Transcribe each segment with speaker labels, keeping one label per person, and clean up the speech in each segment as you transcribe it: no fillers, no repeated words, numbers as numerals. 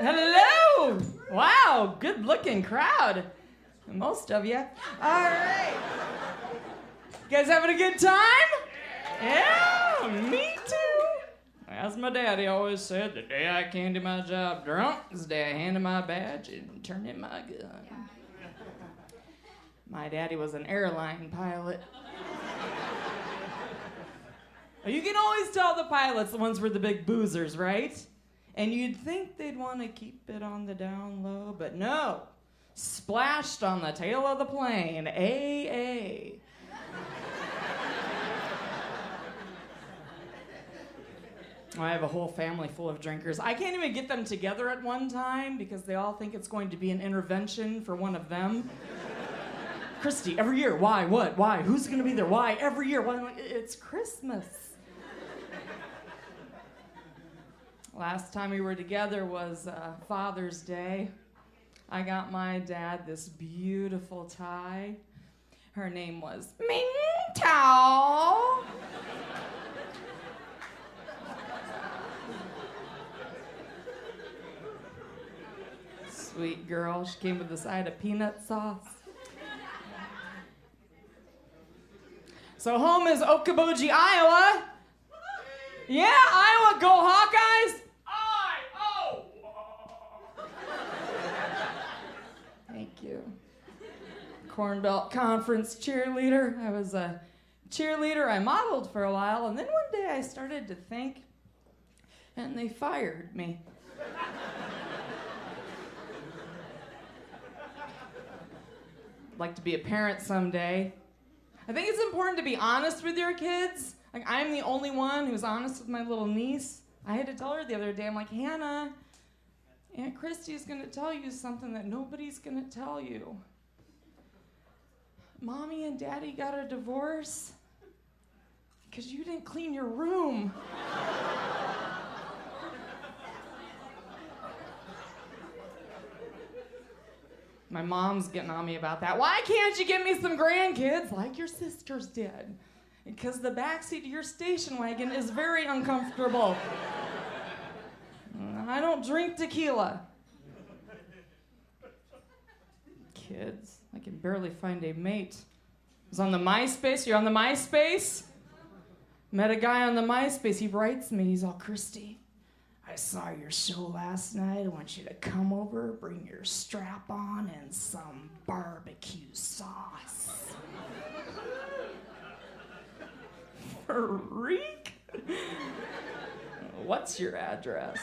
Speaker 1: Hello! Wow, good looking crowd. Most of you. All right. You guys having a good time? Yeah, me too. As my daddy always said, the day I came to my job drunk is the day I handed my badge and turned in my gun. My daddy was an airline pilot. You can always tell the pilots, the ones who were the big boozers, right? And you'd think they'd want to keep it on the down low, but no. Splashed on the tail of the plane, AA. I have a whole family full of drinkers. I can't even get them together at one time because they all think it's going to be an intervention for one of them. Kristi, every year, why, what, why, who's gonna be there, why, every year, why? It's Christmas. Last time we were together was Father's Day. I got my dad this beautiful tie. Her name was McHugh. Sweet girl. She came with a side of peanut sauce. So home is Okoboji, Iowa. Yeah, Iowa, go Hawkeyes. Thank you. Corn Belt Conference cheerleader. I was a cheerleader. I modeled for a while, and then one day I started to think, and they fired me. I'd like to be a parent someday. I think it's important to be honest with your kids. Like, I'm the only one who's honest with my little niece. I had to tell her the other day, I'm like, Hannah, Aunt Kristi's gonna tell you something that nobody's gonna tell you. Mommy and Daddy got a divorce because you didn't clean your room. My mom's getting on me about that. Why can't you get me some grandkids like your sisters did? Because the backseat of your station wagon is very uncomfortable. I don't drink tequila. Kids, I can barely find a mate. I was on the MySpace. You're on the MySpace? Met a guy on the MySpace. He writes me. He's all, Kristi, I saw your show last night. I want you to come over, bring your strap on, and some barbecue sauce. Freak? What's your address?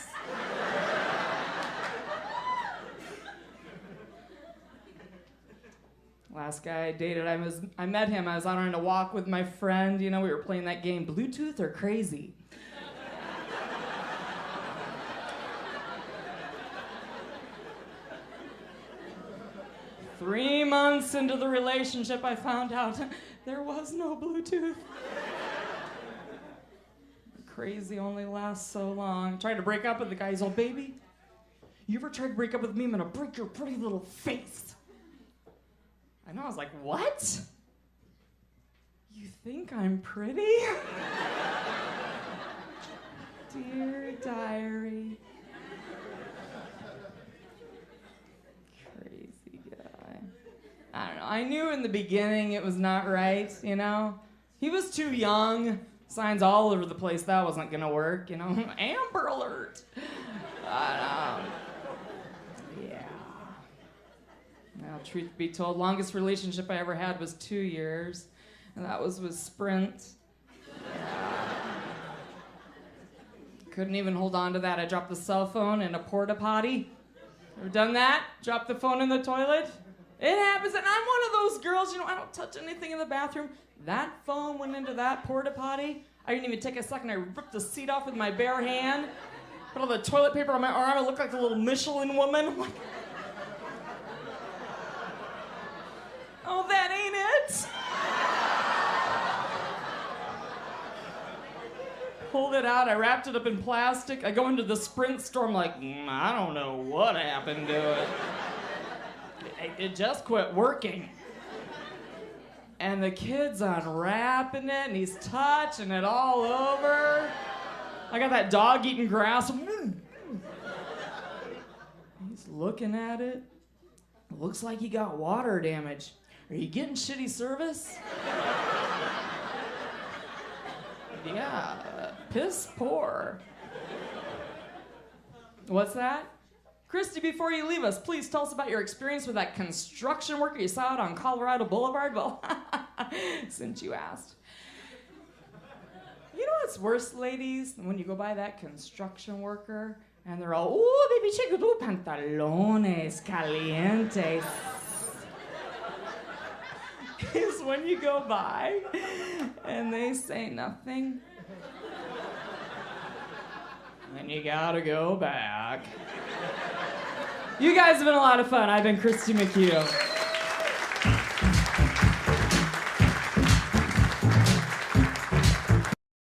Speaker 1: Last guy I dated, I met him. I was out on a walk with my friend. You know, we were playing that game, Bluetooth or Crazy. 3 months into the relationship, I found out there was no Bluetooth. Crazy only lasts so long. Tried to break up with the guy. He's all, baby, you ever tried to break up with me? I'm gonna break your pretty little face. I know, I was like, what? You think I'm pretty? Dear diary. Crazy guy. I don't know. I knew in the beginning it was not right, you know? He was too young. Signs all over the place. That wasn't gonna work, you know? Amber alert. Yeah. Now, truth be told, longest relationship I ever had was 2 years, and that was with Sprint. Yeah. Couldn't even hold on to that. I dropped the cell phone in a porta potty. Ever done that? Dropped the phone in the toilet? It happens, and I'm one of those girls, you know, I don't touch anything in the bathroom. That phone went into that porta potty. I didn't even take a second. I ripped the seat off with my bare hand, put all the toilet paper on my arm. I looked like a little Michelin woman. I'm like, oh, that ain't it. Pulled it out. I wrapped it up in plastic. I go into the Sprint store. I'm like, I don't know what happened to it. It just quit working. And the kid's unwrapping it, and he's touching it all over. I got that dog eating grass. looking at it. Looks like you got water damage. Are you getting shitty service? Yeah, piss poor. What's that? Kristi, before you leave us, please tell us about your experience with that construction worker you saw out on Colorado Boulevard. Well, since you asked. You know what's worse, ladies? When you go by that construction worker and they're all, ooh, baby, check tu pantalones calientes. Is when you go by and they say nothing. And you gotta go back. You guys have been a lot of fun. I've been Kristi McHugh.